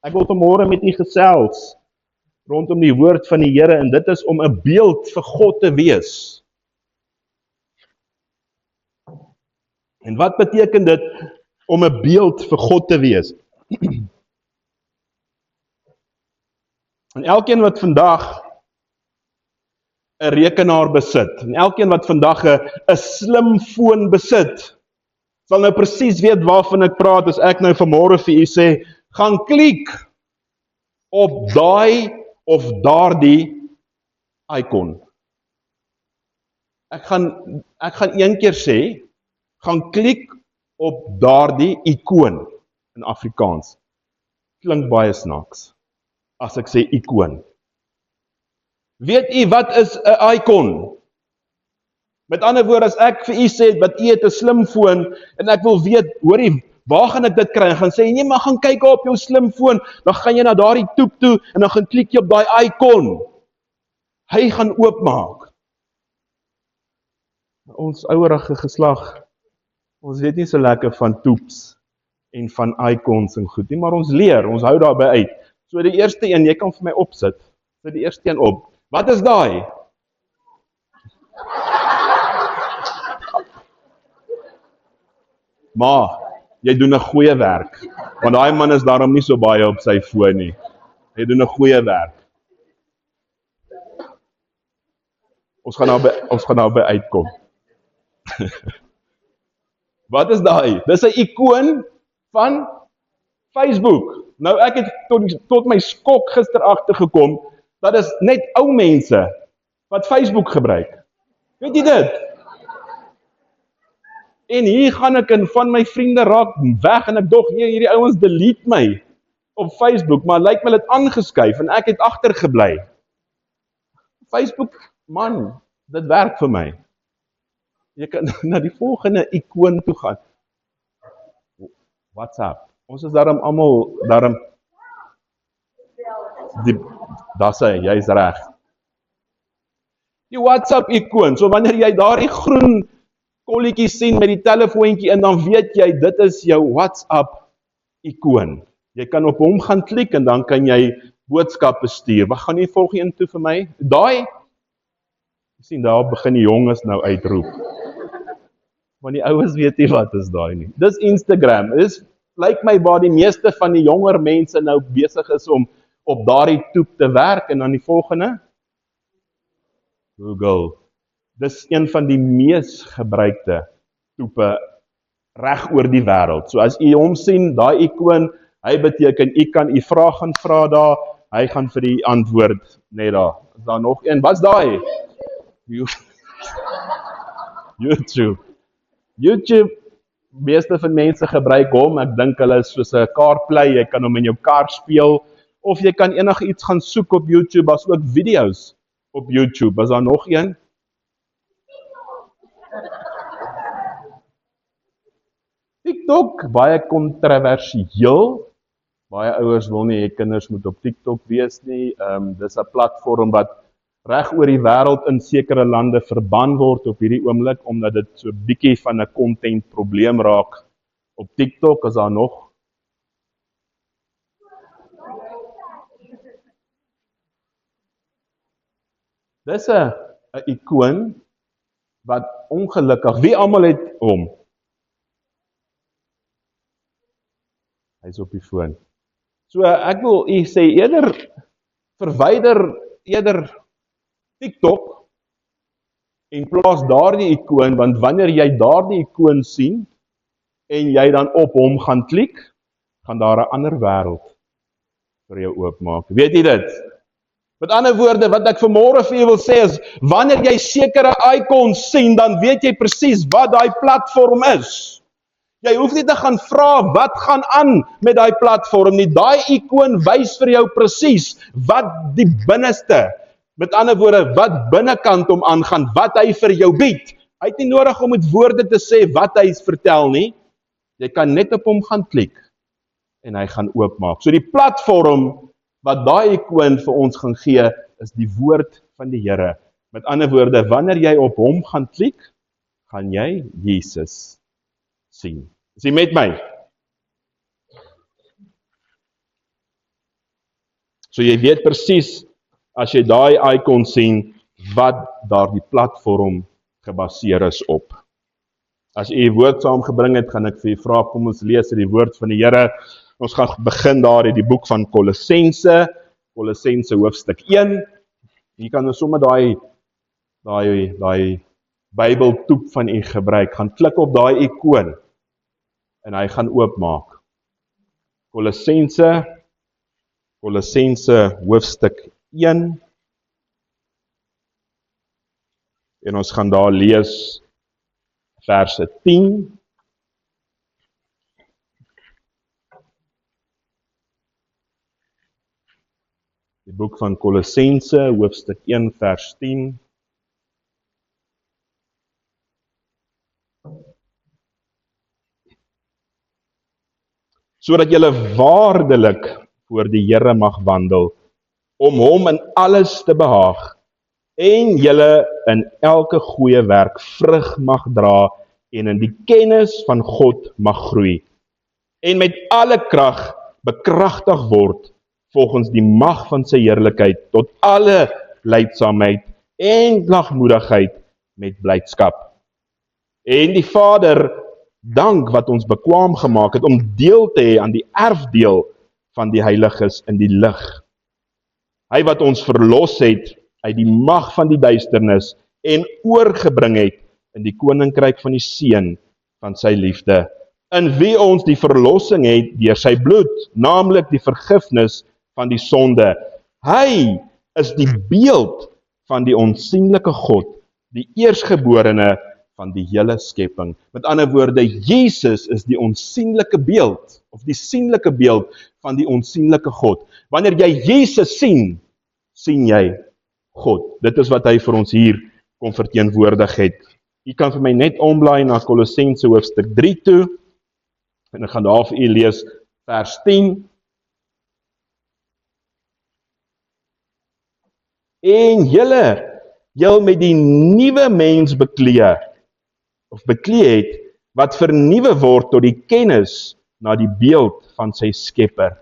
Ek wil vanmôre met u gesels rondom die woord van die Here en dit is om 'n beeld vir God te wees. En wat beteken dit om 'n beeld vir God te wees? En elkeen wat vandag 'n rekenaar besit, en elkeen wat vandag 'n slimfoon besit, sal nou presies weet waarvan ek praat as ek nou vanmôre vir u sê, gaan klik op daai of daardie icon. Ek gaan een keer sê, gaan klik op daardie ikoon in Afrikaans. Klink baie snaaks as ek sê ikoon. Weet u wat is 'n icon? Met ander woorde, as ek vir u sê wat u het 'n slimfoon en ek wil weet, hoorie, waar gaan ek dit kry? En gaan sê nee, maar gaan kyk op jou slimfoon, dan gaan jy na daardie toep toe en dan gaan klik jy op daai icon. Hy gaan oopmaak. Ons ouerige geslag, ons weet nie so lekker van toeps en van icons en goed nie, maar ons leer, ons hou daarby uit. So die eerste een, jy kan vir my opsit. So die eerste een op. Wat is daai? Maar, jy doen 'n goeie werk, want daai man is daarom nie so baie op sy foon nie. Jy doen 'n goeie werk. Ons gaan nou by uitkom. Wat is daai? Dis 'n ikoon van Facebook. Nou ek het tot my skok gister agtergekom, dat is net ou mense wat Facebook gebruik. Weet jy dit? En hier gaan ek en van my vriende raak weg en ek dog, nee, hierdie ouens delete my op Facebook, maar lyk my dit aangeskuif en ek het agtergebly. Facebook, man, dit werk vir my. Jy kan na die volgende ikoon toe gaan. WhatsApp. Ons is daarom almal, daar's hy, jy's reg. Die WhatsApp ikoon, so wanneer jy daardie groen kolletjie sien met die telefoontjie in, dan weet jy, dit is jou WhatsApp ikoon. Jy kan op hom gaan klik en dan kan jy boodskappe stuur. Wat gaan jy volgende een toe vir my? Daai, sien daar begin die jonges nou uitroep. Want die ouens weet nie wat is daai nie. Dis Instagram. Dis lyk my waar die meeste van die jonger mense nou besig is om op daardie toep te werk en dan die volgende Google. Dis een van die mees gebruikte toepe reg oor die wêreld. So as u hom sien, daai ikoon, hy beteken u kan u vraag gaan vra daar, hy gaan vir die antwoord net daar. Is daar nog een? Wat's daai? YouTube, meeste van mense gebruik hom, ek dink hulle is soos 'n CarPlay, jy kan hom in jou kar speel, of jy kan enige iets gaan soek op YouTube, as ook video's op YouTube. Is daar nog een? TikTok, baie kontroversieel. Baie ouers wil nie hê kinders moet op TikTok wees nie. Dis 'n platform wat reg oor die wêreld in sekere lande verban word op hierdie oomblik, omdat dit so bietjie van 'n content probleem raak op TikTok. Is daar nog? Dis 'n ikoon wat ongelukkig, wie almal het hom? Hy's op die foon. So ek wil u sê, verwyder eerder TikTok en plaas daardie ikoon, want wanneer jy daardie ikoon sien en jy dan op hom gaan klik, gaan daar 'n ander wêreld vir jou oopmaak. Weet jy dit? Met ander woorde, wat ek vanmôre vir jou wil sê is, wanneer jy sekere icons sien, dan weet jy presies wat daai platform is. Jy hoef nie te gaan vra wat gaan aan met daai platform nie. Daai ikoon wys vir jou presies wat die binneste, met ander woorde, wat binnekant hom aangaan, wat hy vir jou bied. Hy het nie nodig om met woorde te sê wat hy vertel nie. Jy kan net op hom gaan klik en hy gaan oopmaak. So die platform wat daai ikoon vir ons gaan gee, is die woord van die Here. Met ander woorde, wanneer jy op hom gaan klik, gaan jy Jesus sien. Is jy met my? So jy weet presies, as jy daai icon sien, wat daardie platform gebaseer is op. As jy die woord saamgebring het, gaan ek vir jy vra, kom ons lees uit die woord van die Here. Ons gaan begin daar in die boek van Kolossense hoofstuk 1. Hier kan ons sommer daai Bybeltoep van u gebruik. Gaan klik op daai ikoon en hy gaan oopmaak. Kolossense hoofstuk 1. En ons gaan daar lees verse 10. Die boek van Kolossense, hoofstuk 1, vers 10. Sodat julle waardelik voor die Here mag wandel, om hom in alles te behaag, en julle in elke goeie werk vrug mag dra, en in die kennis van God mag groei, en met alle krag bekragtig word, volgens die mag van sy heerlikheid, tot alle lydsaamheid en lagmoedigheid met blydskap. En die Vader dank wat ons bekwaam gemaak het om deel te hê aan die erfdeel van die heiliges in die lig. Hy wat ons verlos het uit die mag van die duisternis en oorgebring het in die koninkryk van die Seun van sy liefde, in wie ons die verlossing het deur sy bloed, naamlik die vergifnis van die sonde. Hy is die beeld van die onsienlike God, die eersgeborene van die hele skepping. Met ander woorde, Jesus is die onsienlike beeld, of die sienlike beeld van die onsienlike God. Wanneer jy Jesus sien, sien jy God. Dit is wat hy vir ons hier kom verteenwoordig het. Jy kan vir my net omblaai na Kolossense hoofstuk 3 toe, en ek gaan daar vir u lees vers 10. En julle met die nuwe mens beklee het, wat vernuwe word tot die kennis na die beeld van sy skepper.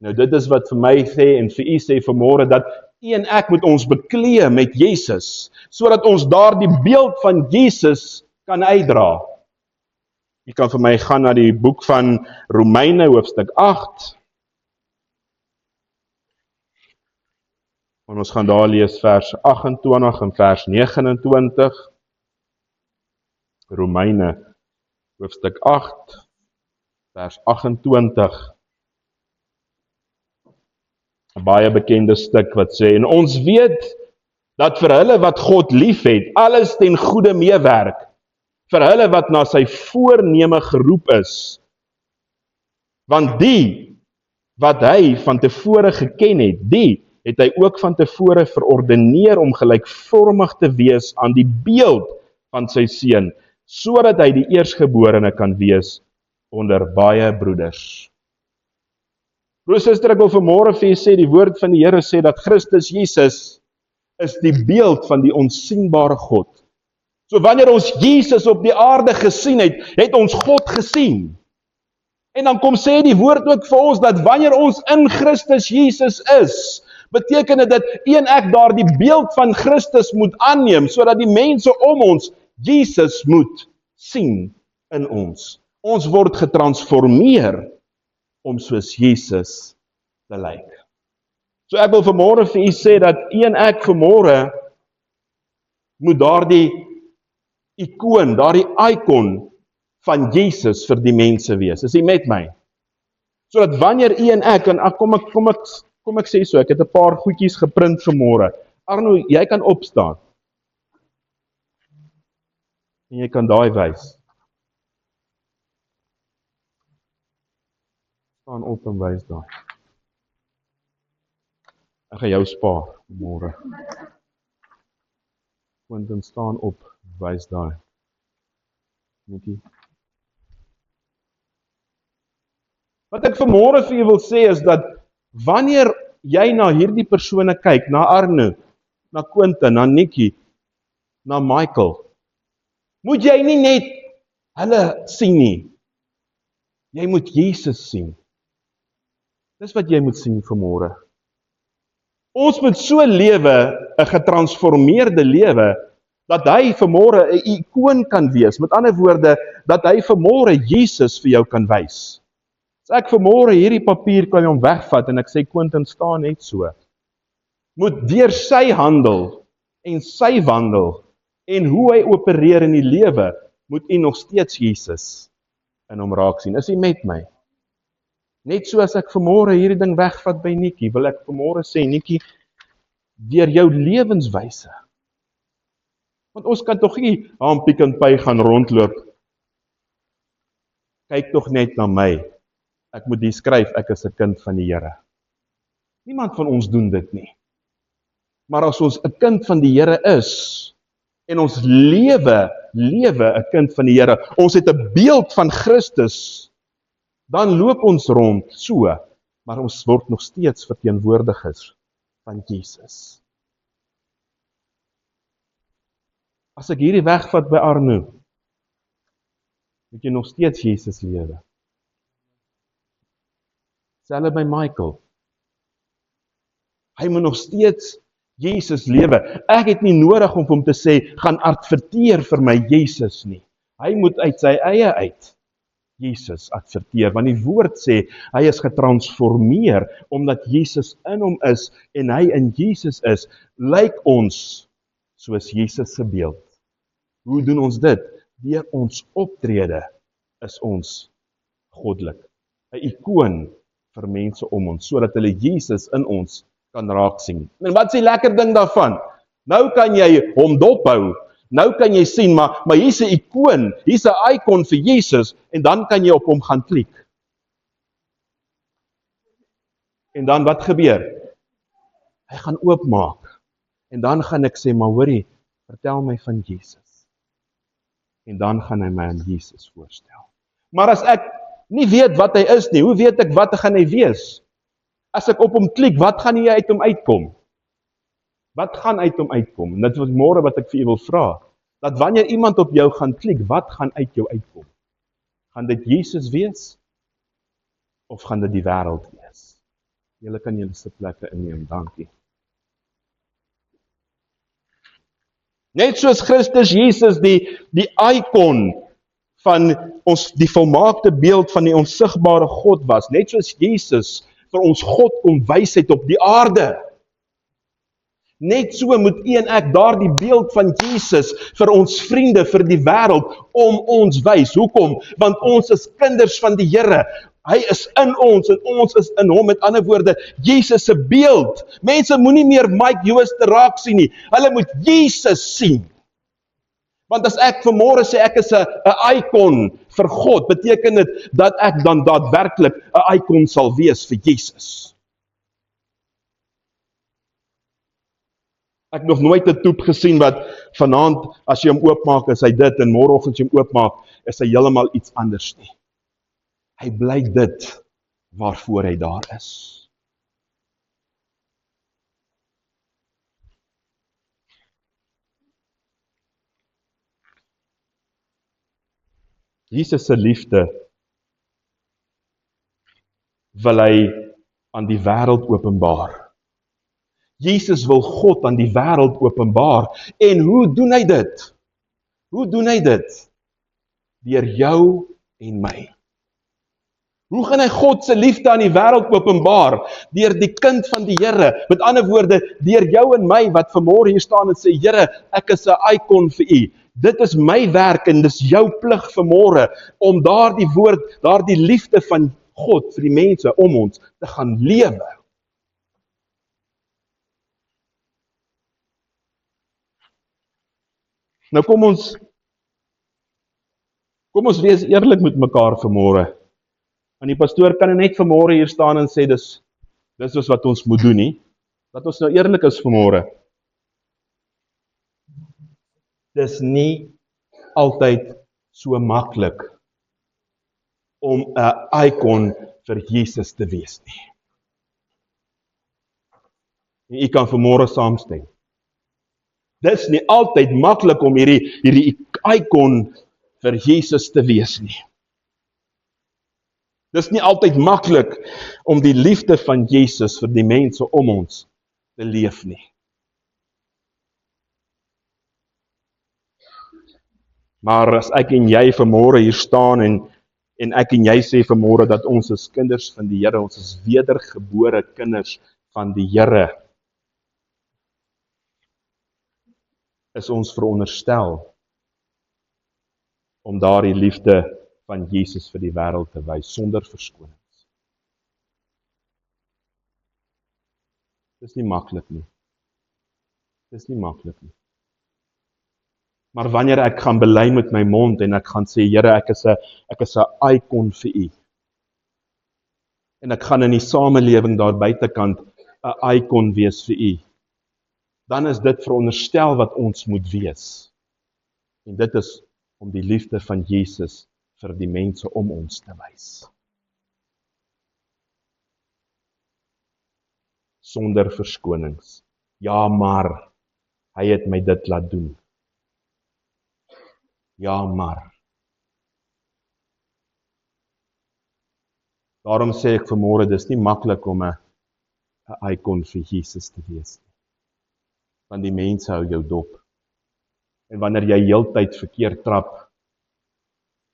Nou dit is wat vir my sê en vir u sê vanmôre, dat u en ek moet ons beklee met Jesus, sodat ons daar die beeld van Jesus kan uitdra. U kan vir my gaan na die boek van Romeine hoofstuk 8, en ons gaan daar lees vers 28 en vers 29. Romeine hoofstuk 8, vers 28. 'n baie bekende stuk wat sê, en ons weet dat vir hulle wat God liefhet, alles ten goeie meewerk, vir hulle wat na sy voorneme geroep is. Want die wat hy van tevore geken het, die het hy ook van tevore verordeneer om gelykvormig te wees aan die beeld van sy seun, sodat hy die eersgeborene kan wees onder baie broeders. Broer, suster, ek wil vanmôre vir julle sê, die woord van die Here sê dat Christus Jesus is die beeld van die onsienbare God. So wanneer ons Jesus op die aarde gesien het, het ons God gesien. En dan kom sê die woord ook vir ons, dat wanneer ons in Christus Jesus is, beteken dit dat u en ek daar die beeld van Christus moet aanneem, sodat die mense om ons Jesus moet sien in ons. Ons word getransformeer om soos Jesus te lyk. So ek wil vanmôre vir u sê dat u en ek vanmôre moet daardie ikoon, daardie icon van Jesus vir die mense wees. Is u met my? Sodat wanneer u en ek, en kom ek sê so, ek het 'n paar goedjies geprint vanmôre. Arno, jy kan opstaan. En jy kan daai wys. Staan op en wys daai. Ek gaan jou spaar môre. Want staan op, wys daai. Netjie. Wat ek vanmôre vir julle wil sê is dat wanneer jy na hierdie persone kyk, na Arno, na Quentin, na Nikki, na Michael, moet jy nie net hulle sien nie. Jy moet Jesus sien. Dis wat jy moet sien vanmôre. Ons moet so lewe, 'n getransformeerde lewe, dat hy vanmôre 'n ikoon kan wees. Met ander woorde, dat hy vanmôre Jesus vir jou kan wys. As ek vanmôre hierdie papier kan hom wegvat en ek sê Quentin staan net so, moet deur sy handel en sy wandel en hoe hy opereer in die lewe, moet u nog steeds Jesus in hom raak sien. Is u met my? Net so as ek vanmôre hierdie ding wegvat by Nikkie, wil ek vanmôre sê, Nikkie, deur jou lewenswyse. Want ons kan tog nie aan Pick n Pay gaan rondloop. Kyk tog net na my. Ek moet hier skryf, ek is 'n kind van die Here. Niemand van ons doen dit nie. Maar as ons 'n kind van die Here is, en ons lewe 'n kind van die Here, ons het 'n beeld van Christus, dan loop ons rond so, maar ons word nog steeds verteenwoordigers van Jesus. As ek hierdie wegvat by Arno, moet jy nog steeds Jesus lewe. Selfs by Michael. Hy moet nog steeds Jesus lewe. Ek het nie nodig om hom te sê, gaan adverteer vir my Jesus nie. Hy moet uit sy eie uit Jesus adverteer, want die woord sê, hy is getransformeer, omdat Jesus in hom is, en hy in Jesus is, lyk ons soos Jesus se beeld. Hoe doen ons dit? Deur ons optrede is ons goddelik. 'n Ikoon vir mense om ons, sodat hulle Jesus in ons kan raak sien. En wat is die lekker ding daarvan? Nou kan jy hom dophou, nou kan jy sien, maar hier's 'n ikoon, hier's 'n icon vir Jesus, en dan kan jy op hom gaan klik. En dan wat gebeur? Hy gaan oopmaak, en dan gaan ek sê, maar hoorie, vertel my van Jesus. En dan gaan hy my aan Jesus voorstel. Maar as ek nie weet wat hy is nie, hoe weet ek wat gaan hy wees? As ek op hom klik, wat gaan hy uit hom uitkom? Wat gaan uit hom uitkom? En dit was môre wat ek vir u wil vra. Dat wanneer iemand op jou gaan klik, wat gaan uit jou uitkom? Gaan dit Jesus wees? Of gaan dit die wêreld wees? Julle kan julle se plekke inneem, dankie. Net soos Christus Jesus die icon van ons, die volmaakte beeld van die onsigbare God was, net soos Jesus vir ons God kom wysheid op die aarde. Net so moet u en ek daardie beeld van Jesus vir ons vriende, vir die wêreld, om ons wys. Hoekom? Want ons is kinders van die Here. Hy is in ons en ons is in hom. Met ander woorde, Jesus se beeld. Mense moenie meer Mike Jooste raak sien nie. Hulle moet Jesus sien. Want as ek vanmôre sê ek is 'n icon vir God, beteken dit dat ek dan daadwerklik 'n icon sal wees vir Jesus. Ek het nog nooit 'n toep gesien wat vanaand, as jy hom oopmaak, is hy dit, en môreoggend as jy hom oopmaak, is hy heeltemal iets anders nie. Hy bly dit waarvoor hy daar is. Jesus se liefde wil hy aan die wêreld openbaar. Jesus wil God aan die wêreld openbaar. En hoe doen hy dit? Hoe doen hy dit? Deur jou en my. Hoe gaan hy God se liefde aan die wêreld openbaar? Deur die kind van die Here. Met ander woorde, deur jou en my wat vanmôre hier staan en sê, Here, ek is 'n icon vir u. Dit is my werk en dis jou plig vanmôre om daardie woord, daardie liefde van God vir die mense om ons te gaan lewe. Nou kom ons wees eerlik met mekaar vanmôre. Want die pastoor kan net vanmôre hier staan en sê dis is wat ons moet doen nie. Dat ons nou eerlik is vanmôre. Dis nie altyd so maklik om 'n icon vir Jesus te wees nie. En u kan vanmôre saamstem. Dis nie altyd maklik om hierdie icon vir Jesus te wees nie. Dis nie altyd maklik om die liefde van Jesus vir die mense om ons te leef nie. Maar as ek en jy vanmôre hier staan en ek en jy sê vanmôre dat ons is kinders van die Here, ons is wedergebore kinders van die Here, is ons veronderstel om daardie liefde van Jesus vir die wêreld te wys, sonder verskonings. Dis nie maklik nie. Dis nie maklik nie. Maar wanneer ek gaan bely met my mond en ek gaan sê, Here, ek is 'n icon vir U. En ek gaan in die samelewing daar buitekant 'n icon wees vir U. Dan is dit veronderstel wat ons moet wees. En dit is om die liefde van Jesus vir die mense om ons te wys. Sonder verskonings. Ja, maar hy het my dit laat doen. Ja, maar. Daarom sê ek vanmôre, dis nie maklik om 'n icon vir Jesus te wees nie. Want die mense hou jou dop. En wanneer jy heeltyd verkeerd trap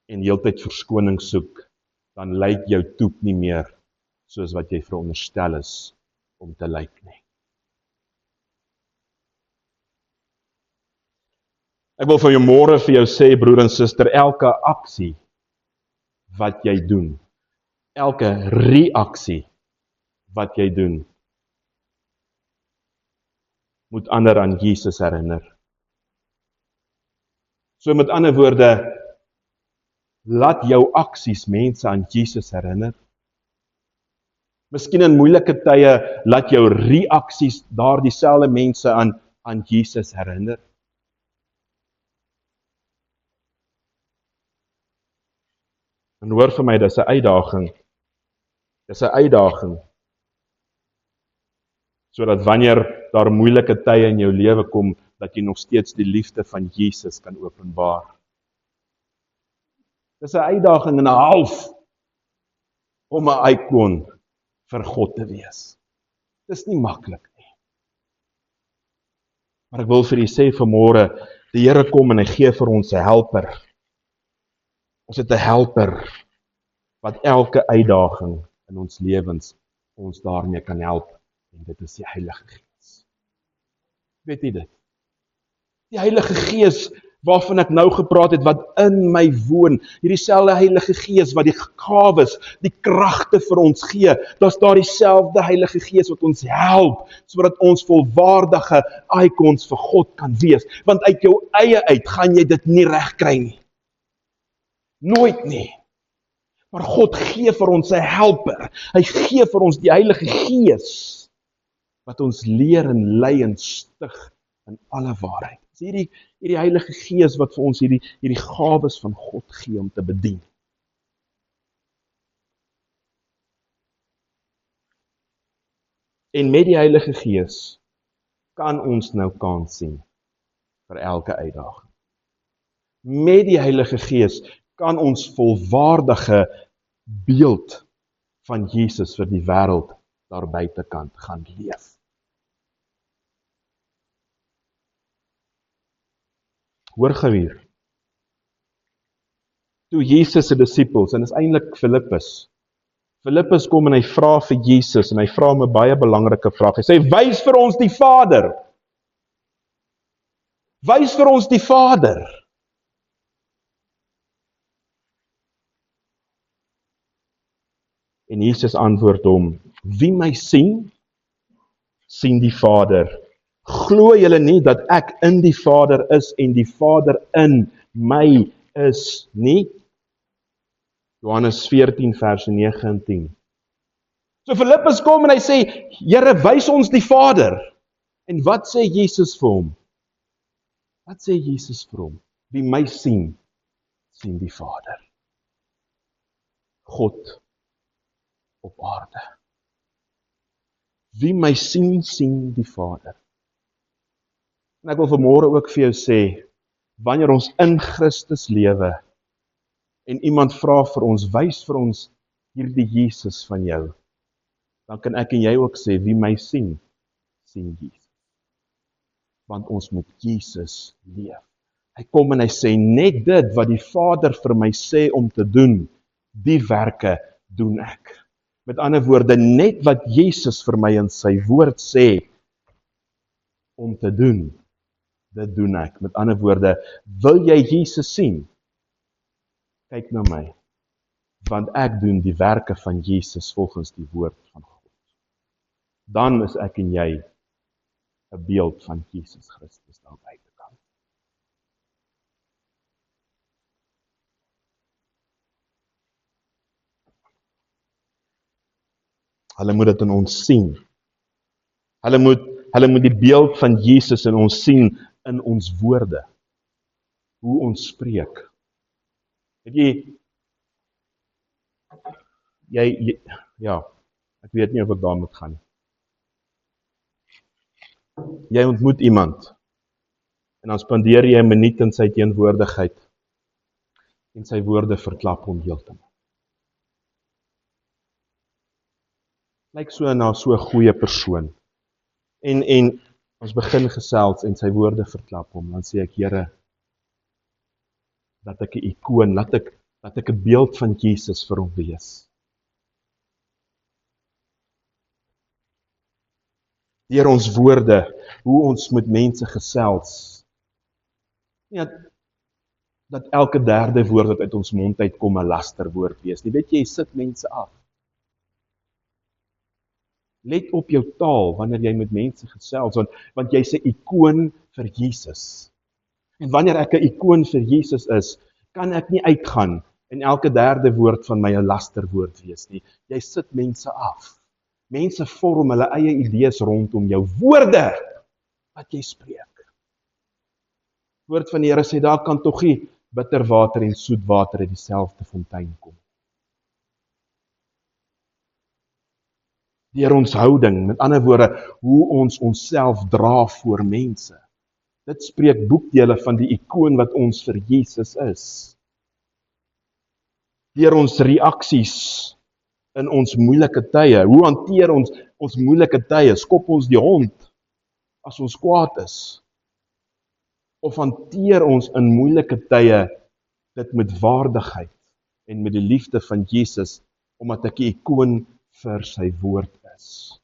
en heeltyd verskoning soek, dan lyk jou toep nie meer soos wat jy veronderstel is om te lyk nie. Ek wil vir jou môre vir jou sê, broer en suster, elke aksie wat jy doen, elke reaksie wat jy doen, moet ander aan Jesus herinner. So met ander woorde, laat jou aksies mense aan Jesus herinner. Miskien in moeilike tye, laat jou reaksies daar dieselfde mense aan Jesus herinner. En hoor vir my, dis 'n uitdaging. Dis 'n uitdaging. Sodat wanneer daar moeilike tye in jou lewe kom, dat jy nog steeds die liefde van Jesus kan openbaar. Dis 'n uitdaging en 'n half om 'n icon vir God te wees. Dis nie maklik nie. Maar ek wil vir julle sê vanmôre, die Here kom en hy gee vir ons 'n helper. Ons het 'n helper wat elke uitdaging in ons lewens ons daarmee kan help. En dit is die Heilige Gees. Weet jy dit? Die Heilige Gees waarvan ek nou gepraat het, wat in my woon, hierdie selfde Heilige Gees wat die gawes, die kragte vir ons gee, dis daar dieselfde Heilige Gees wat ons help, sodat ons volwaardige icons vir God kan wees. Want uit jou eie uit gaan jy dit nie regkry nie. Nooit nie. Maar God gee vir ons 'n helper. Hy gee vir ons die Heilige Gees, wat ons leer en lei en stig in alle waarheid. Dis hierdie Heilige Gees wat vir ons hierdie gawes van God gee om te bedien. En met die Heilige Gees kan ons nou kans sien vir elke uitdaging. Met die Heilige Gees kan ons volwaardige beeld van Jesus vir die wêreld daar buitekant gaan leef. Hoor gou hier. Toe Jesus se disippels, en is eintlik Filippus kom en hy vra vir Jesus, en hy vra hom 'n baie belangrike vraag. Hy sê, wys vir ons die Vader. Wys vir ons die Vader. En Jesus antwoord hom, wie my sien, sien die Vader. Glo julle nie dat ek in die Vader is en die Vader in my is nie? Johannes 14 vers 9 en 10. So Filippus kom en hy sê, Here, wys ons die Vader. En wat sê Jesus vir hom? Wat sê Jesus vir hom? Wie my sien, sien die Vader. God op aarde. Wie my sien, sien die Vader. En ek wil vanmôre ook vir jou sê, wanneer ons in Christus lewe, en iemand vra vir ons, wys vir ons hierdie Jesus van jou, dan kan ek en jy ook sê, wie my sien, sien Jesus. Want ons moet Jesus leef. Hy kom en hy sê, net dit wat die Vader vir my sê om te doen, die werke doen ek. Met ander woorde, net wat Jesus vir my in sy woord sê om te doen, dit doen ek. Met ander woorde, wil jy Jesus sien? Kyk na my, want ek doen die werke van Jesus volgens die woord van God. Dan is ek en jy 'n beeld van Jesus Christus daar buitekant. Hulle moet dit in ons sien. Hulle moet die beeld van Jesus in ons sien in ons woorde. Hoe ons spreek. Weet jy, ja, ek weet nie of ek daar moet gaan. Jy ontmoet iemand en dan spandeer jy 'n minuut in sy teenwoordigheid en sy woorde verklap hom heeltemal. Lyk so na so 'n goeie persoon. En ons begin gesels en sy woorde verklap hom, dan sê ek, Here, dat ek 'n ikoon, laat ek 'n beeld van Jesus vir hom wees. Deur ons woorde, hoe ons met mense gesels. Nie dat elke derde woord wat uit ons mond uitkom 'n lasterwoord wees nie. Weet jy sit mense af. Let op jou taal wanneer jy met mense gesels, want jy's 'n ikoon vir Jesus. En wanneer ek 'n ikoon vir Jesus is, kan ek nie uitgaan en elke derde woord van my 'n lasterwoord wees nie. Jy sit mense af. Mense vorm hulle eie idees rondom jou woorde wat jy spreek. Woord van die Here sê, daar kan tog nie bitter water en soet water uit dieselfde fontein kom. Deur ons houding, met ander woorde, hoe ons onsself dra voor mense. Dit spreek boekdele van die ikoon wat ons vir Jesus is. Deur ons reaksies in ons moeilike tye, hoe hanteer ons moeilike tye, skop ons die hond as ons kwaad is? Of hanteer ons in moeilike tye dit met waardigheid en met die liefde van Jesus, omdat ek 'n ikoon vir sy woord is.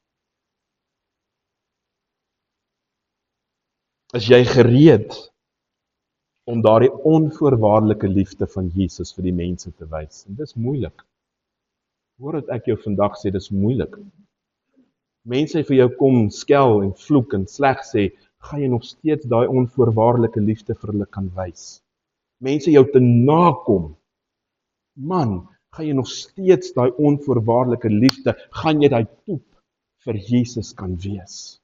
Is jy gereed om daardie onvoorwaardelike liefde van Jesus vir die mense te wys? En dis moeilik. Hoor dat ek jou vandag sê, dis moeilik. Mense vir jou kom skel en vloek en sleg sê, gaan jy nog steeds daai onvoorwaardelike liefde vir hulle kan wys. Mense jou te nakom, man, gaan jy nog steeds daai onvoorwaardelike liefde, gaan jy daai toep vir Jesus kan wees.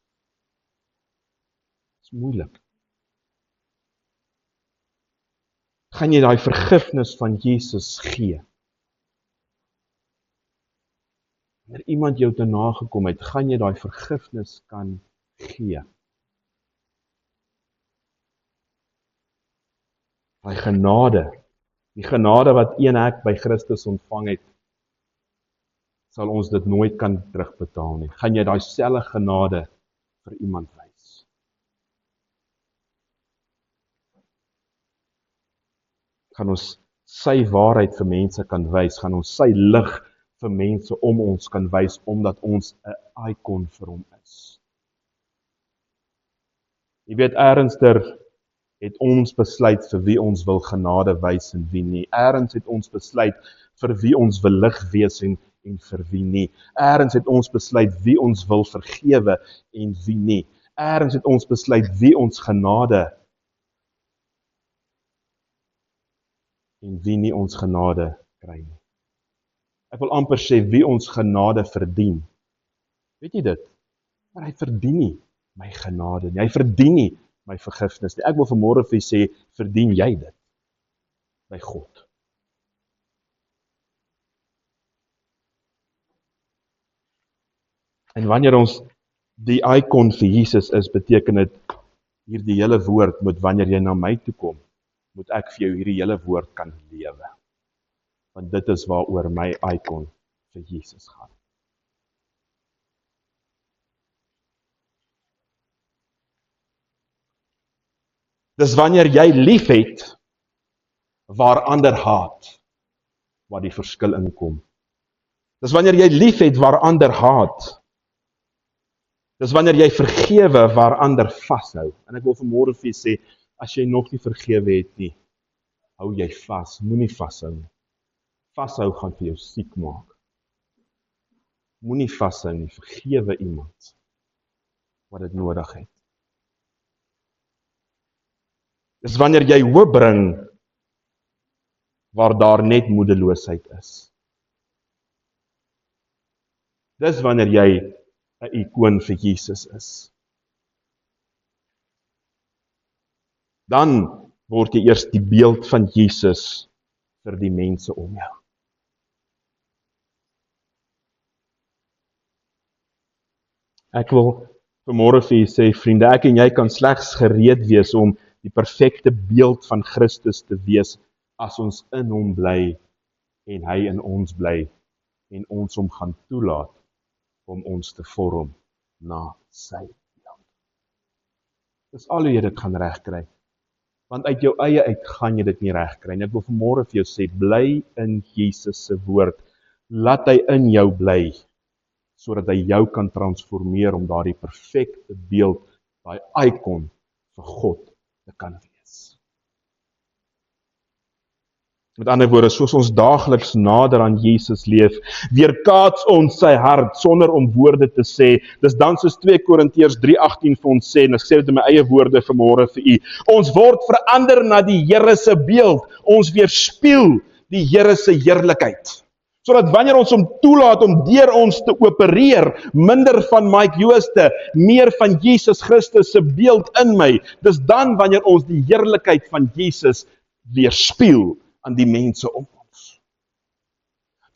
Dis moeilik. Gaan jy daai vergifnis van Jesus gee? Wanneer iemand jou te nagekom het, gaan jy daai vergifnis kan gee. Daai genade, die genade wat een ek by Christus ontvang het, sal ons dit nooit kan terugbetaal nie. Gaan jy daai selfde genade vir iemand wys? Gaan ons sy waarheid vir mense kan wys? Gaan ons sy lig vir mense om ons kan wys, omdat ons 'n icon vir hom is? Jy weet, ernstig het ons besluit vir wie ons wil genade wys en wie nie. Ergens het ons besluit vir wie ons wil lig wees en vir wie nie. Ergens het ons besluit wie ons wil vergewe en wie nie. Ergens het ons besluit wie ons genade en wie nie ons genade kry nie. Ek wil amper sê wie ons genade verdien. Weet jy dit? Maar hy verdien nie my genade nie. Hy verdien nie my vergifnis nie. Ek wil vanmôre vir sê, verdien jy dit by God? En wanneer ons die icon vir Jesus is, beteken dit hierdie hele woord moet, wanneer jy na my toe kom, moet ek vir jou hierdie hele woord kan lewe. Want dit is waaroor my icon vir Jesus gaan. Dis wanneer jy lief het, waar ander haat, waar die verskil inkom. Dis wanneer jy lief het, waar ander haat. Dis wanneer jy vergewe, waar ander vashou. En ek wil vanmôre vir jou sê, as jy nog nie vergewe het nie, hou jy vas, moenie vashou nie. Vashou gaan vir jou siek maak. Moenie vashou nie, vergewe iemand wat dit nodig het. Dis wanneer jy hoop bring, waar daar net moedeloosheid is. Dis wanneer jy 'n ikoon vir Jesus is. Dan word jy eers die beeld van Jesus vir die mense om jou. Ek wil vanmôre vir julle sê, vriende, ek en jy kan slegs gereed wees om die perfekte beeld van Christus te wees as ons in hom bly en hy in ons bly en ons hom gaan toelaat om ons te vorm na sy beeld. Dis al hoe jy dit gaan regkry. Want uit jou eie uit gaan jy dit nie regkry nie. Ek wil vanmôre vir jou sê, bly in Jesus se woord. Laat hy in jou bly, sodat hy jou kan transformeer om daardie perfekte beeld, daai icon vir God te kan wees. Met ander woorde, soos ons daagliks nader aan Jesus leef, weerkaats ons sy hart sonder om woorde te sê. Dis dan soos 2 Korintiërs 3:18 vir ons sê, en ek sê dit in my eie woorde vanmôre vir u. Ons word verander na die Here se beeld. Ons weerspieël die Here se heerlikheid. Sodat wanneer ons hom toelaat om deur ons te opereer, minder van Mike Jooste, meer van Jesus Christus se beeld in my, dis dan wanneer ons die heerlikheid van Jesus weerspieël aan die mense om ons.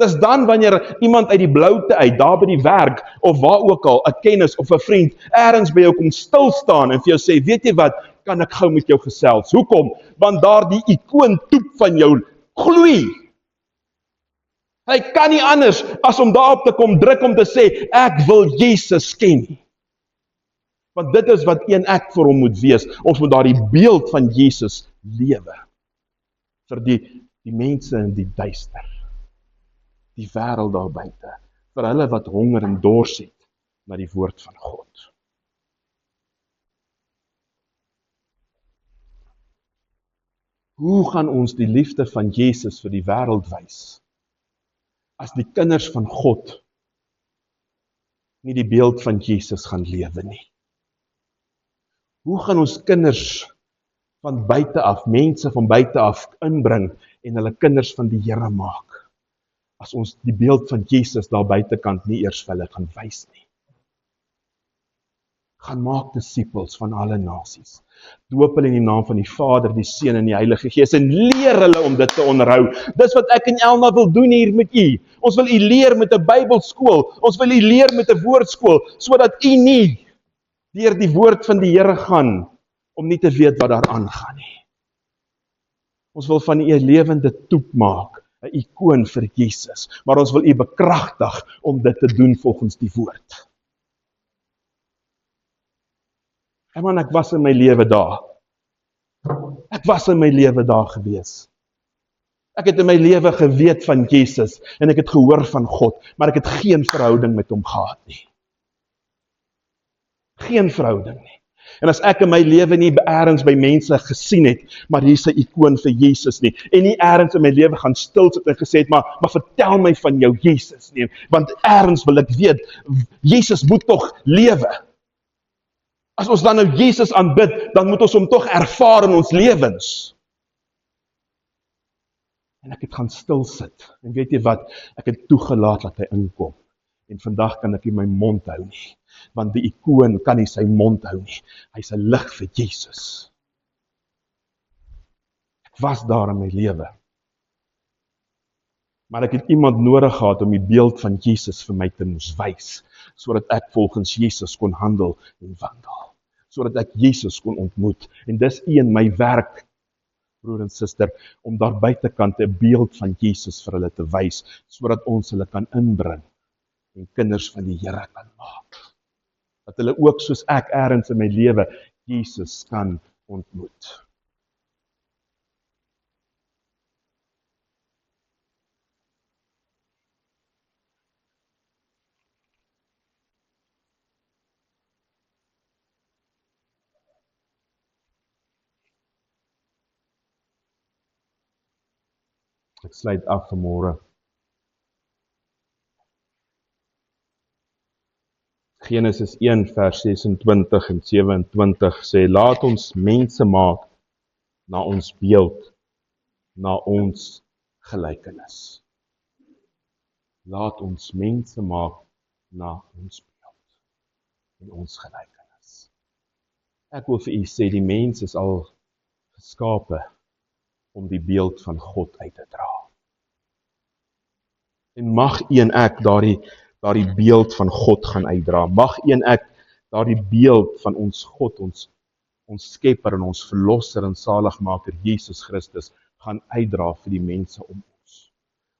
Dis dan wanneer iemand uit die bloute uit, daar by die werk, of waar ook al, 'n kennis of 'n vriend, ergens by jou kom stil staan en vir jou sê, weet jy wat, kan ek gou met jou gesels? Hoekom? Want daar die ikoon toep van jou gloei. Hy kan nie anders as om daarop te kom druk om te sê, ek wil Jesus ken nie. Want dit is wat een ek vir hom moet wees. Ons moet daardie beeld van Jesus lewe. Vir die mense in die duister. Die wêreld daar buite. Vir hulle wat honger en dors het na die woord van God. Hoe gaan ons die liefde van Jesus vir die wêreld wys? As die kinders van God nie die beeld van Jesus gaan lewe nie. Hoe gaan ons kinders van buite af, mense van buite af inbring en hulle kinders van die Here maak, as ons die beeld van Jesus daar buitekant nie eers vir hulle gaan wys nie? Gaan maak disippels van alle nasies. Doop hulle in die naam van die Vader, die Seun en die Heilige Gees en leer hulle om dit te onderhou. Dis wat ek en Elna wil doen hier met u. Ons wil u leer met 'n Bybelskool. Ons wil u leer met 'n woordskool, sodat u nie deur die woord van die Here gaan om nie te weet wat daar aangaan nie. Ons wil van u 'n lewende toep maak, 'n ikoon vir Jesus, maar ons wil u bekragtig om dit te doen volgens die woord. En man, ek was in my lewe daar. Ek was in my lewe daar gewees. Ek het in my lewe geweet van Jesus en ek het gehoor van God, maar ek het geen verhouding met hom gehad nie. Geen verhouding nie. En as ek in my lewe nie eers by mense gesien het, maar hier's 'n ikoon vir Jesus nie, en nie eers in my lewe gaan stil sit en gesê het, maar vertel my van jou Jesus nie, want eers wil ek weet, Jesus moet tog lewe. As ons dan nou Jesus aanbid, dan moet ons hom tog ervaar in ons lewens. En ek het gaan stil sit, en weet jy wat, ek het toegelaat dat hy inkom. En vandag kan ek nie my mond hou nie, want die ikoon kan nie sy mond hou nie. Hy's 'n lig vir Jesus. Ek was daar in my lewe. Maar ek het iemand nodig gehad om die beeld van Jesus vir my te moes wys, sodat ek volgens Jesus kon handel en wandel. Sodat ek Jesus kon ontmoet. En dis een my werk, broer en suster, om daar buitekant 'n beeld van Jesus vir hulle te wys, sodat ons hulle kan inbring en kinders van die Here kan maak. Dat hulle ook soos ek eers in my lewe Jesus kan ontmoet. Ek sluit af vanmôre. Genesis 1 vers 26 en 27 sê, laat ons mense maak na ons beeld, na ons gelykenis. Laat ons mense maak na ons beeld en ons gelykenis. Ek wil vir u sê, die mens is al geskape om die beeld van God uit te dra. En mag een ek daardie beeld van God gaan uitdra. Mag een ek daardie beeld van ons God, ons skepper en ons verlosser en saligmaker Jesus Christus gaan uitdra vir die mense om ons.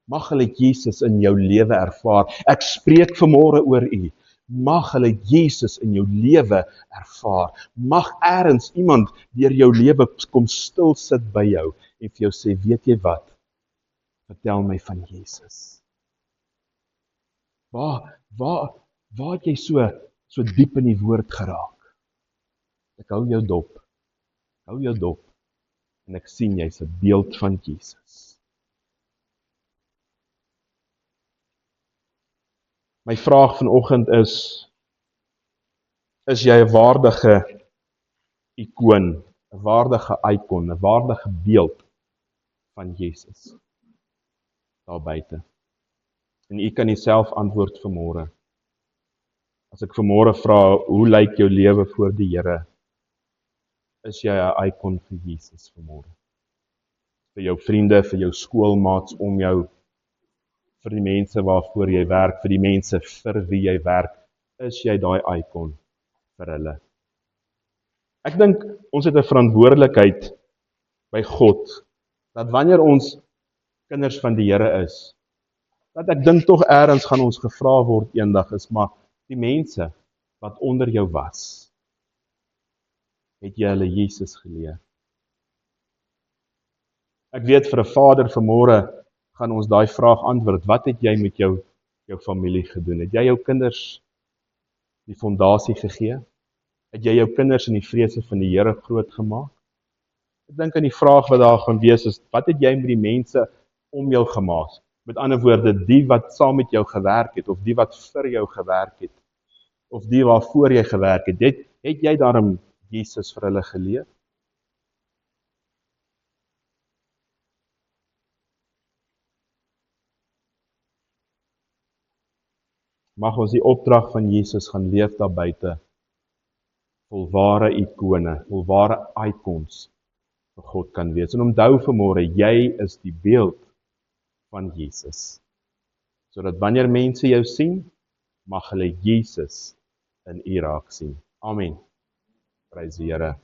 Mag hulle Jesus in jou lewe ervaar. Ek spreek vanmôre oor u. Mag hulle Jesus in jou lewe ervaar. Mag ergens iemand deur jou lewe kom stil sit by jou en vir jou sê, weet jy wat? Vertel my van Jesus. Waar het jy so diep in die woord geraak? Ek hou jou dop, en ek sien jy's 'n beeld van Jesus. My vraag vanoggend is jy 'n waardige ikoon, 'n waardige ikon, 'n waardige beeld van Jesus daar buite? En u kan jouself antwoord vanmôre. As ek vanmôre vra, hoe lyk jou lewe voor die Here? Is jy 'n ikon vir Jesus vanmôre? Vir jou vriende, vir jou skoolmaats om jou, vir die mense waarvoor jy werk, vir die mense vir wie jy werk, is jy daai ikon vir hulle? Ek dink ons het 'n verantwoordelikheid by God, dat wanneer ons kinders van die Here is, dat ek dink tog eers gaan ons gevra word eendag is, maar die mense wat onder jou was, het jy hulle Jesus geleer? Ek weet vir 'n vader vanmôre gaan ons daai vraag antwoord. Wat het jy met jou familie gedoen? Het jy jou kinders die fondasie gegee? Het jy jou kinders in die vrese van die Here groot gemaak? Ek dink aan die vraag wat daar gaan wees is, wat het jy met die mense om jou gemaak? Met ander woorde, die wat saam met jou gewerk het, of die wat vir jou gewerk het, of die waarvoor jy gewerk het, het jy daarom Jesus vir hulle geleer? Mag ons die opdrag van Jesus gaan leef daar buite, volware ikone, volware icons vir God kan wees. En onthou vanmôre, jy is die beeld van Jesus. Sodat wanneer mense jou sien, mag hulle Jesus in u raak sien. Amen. Prys die Here.